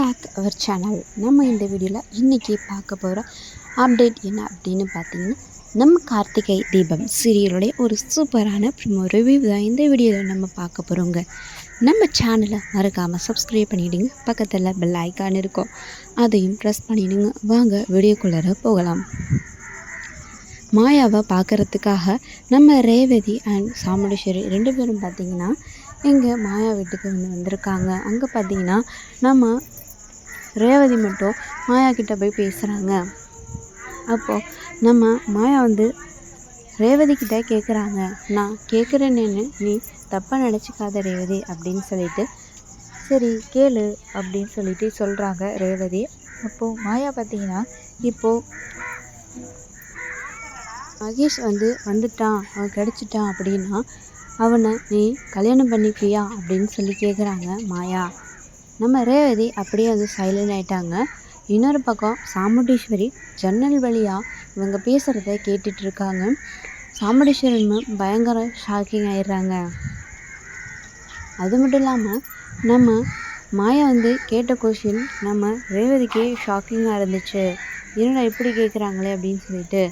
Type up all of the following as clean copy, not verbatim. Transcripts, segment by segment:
Back our channel. நம்ம இந்த வீடியோவில் இன்றைக்கி பார்க்க போகிற அப்டேட் என்ன அப்படின்னு பார்த்தீங்கன்னா, நம்ம கார்த்திகை தீபம் சீரியலுடைய ஒரு சூப்பரான ப்ரோமோ ரிவ்யூ தான் இந்த வீடியோவில் நம்ம பார்க்க போகிறோங்க. நம்ம சேனலை மறக்காமல் சப்ஸ்கிரைப் பண்ணிவிடுங்க. பக்கத்தில் பெல் ஐக்கான் இருக்கும், அதையும் ப்ரெஸ் பண்ணிவிடுங்க. வாங்க வீடியோக்குள்ளார போகலாம். மாயாவை பார்க்குறதுக்காக நம்ம ரேவதி அண்ட் சாமுண்டீஸ்வரி 2 பேரும் பார்த்திங்கன்னா இங்கே மாயா வீட்டுக்கு வந்திருக்காங்க. அங்கே பார்த்திங்கன்னா நம்ம ரேவதி மட்டும் மாயா கிட்ட போய் பேசுகிறாங்க. அப்போது நம்ம மாயா ரேவதி கிட்ட கேட்குறாங்க, நான் கேட்குறேன்னு நீ தப்பாக நினச்சிக்காத ரேவதி அப்படின்னு சொல்லிட்டு, சரி கேளு அப்படின்னு சொல்லிட்டு சொல்கிறாங்க ரேவதி. அப்போது மாயா பார்த்திங்கன்னா இப்போது மகேஷ் வந்துட்டான், அவன் கிடச்சிட்டான் அப்படின்னா அவனை நீ கல்யாணம் பண்ணிப்பியா அப்படின்னு சொல்லி கேட்குறாங்க மாயா. நம்ம ரேவதி அப்படியே சைலண்ட் ஆகிட்டாங்க. இன்னொரு பக்கம் சாமுண்டீஸ்வரி ஜன்னல் வழியாக இவங்க பேசுகிறத கேட்டுட்ருக்காங்க. சாமுண்டீஸ்வரி பயங்கர ஷாக்கிங் ஆயிடுறாங்க. அது மட்டும் இல்லாமல் நம்ம மாயா கேட்ட கொஷின் நம்ம ரேவதிக்கே ஷாக்கிங்காக இருந்துச்சு. என்னடா இப்படி கேட்குறாங்களே அப்படின்னு சொல்லிட்டு.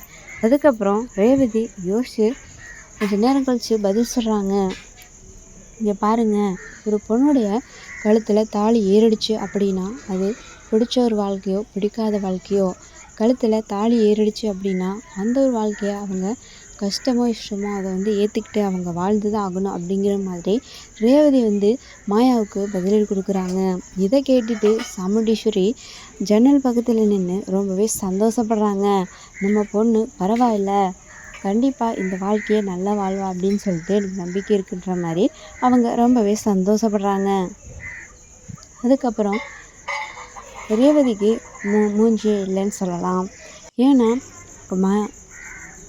அதுக்கப்புறம் ரேவதி யோசிச்சு கொஞ்சம் நேரம் கழித்து பதில் சொல்கிறாங்க. இங்கே பாருங்கள், ஒரு பொண்ணுடைய கழுத்தில் தாலி ஏறிடுச்சு அப்படின்னா அது பிடிச்ச ஒரு வாழ்க்கையோ பிடிக்காத வாழ்க்கையோ, கழுத்தில் தாலி ஏறிடுச்சு அப்படின்னா அந்த ஒரு வாழ்க்கையை அவங்க கஷ்டமோ இஷ்டமோ அதை ஏற்றுக்கிட்டு அவங்க வாழ்ந்து தான் ஆகணும் அப்படிங்கிற மாதிரி ரேவதி மாயாவுக்கு பதிலடி கொடுக்குறாங்க. இதை கேட்டுட்டு சாமுண்டீஸ்வரி ஜன்னல் பக்கத்தில் நின்று ரொம்பவே சந்தோஷப்படுறாங்க. நம்ம பொண்ணு பரவாயில்ல, கண்டிப்பாக இந்த வாழ்க்கையை நல்லா வாழ்வா அப்படின்னு சொல்லிட்டு எனக்கு நம்பிக்கை இருக்குன்ற மாதிரி அவங்க ரொம்பவே சந்தோஷப்படுறாங்க. அதுக்கப்புறம் ரேவதிக்கு மூஞ்சியே இல்லைன்னு சொல்லலாம். ஏன்னா இப்போ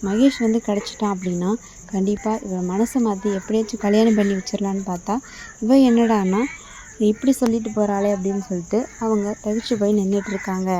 மகேஷ் கிடச்சிட்டான் அப்படின்னா கண்டிப்பாக இவன் மனசை மாற்றி எப்படியாச்சும் கல்யாணம் பண்ணி வச்சிடலான்னு பார்த்தா இவன் என்னடான்னா இப்படி சொல்லிட்டு போகிறாளே அப்படின்னு சொல்லிட்டு அவங்க தவிச்சு போய் நின்றுட்டுருக்காங்க.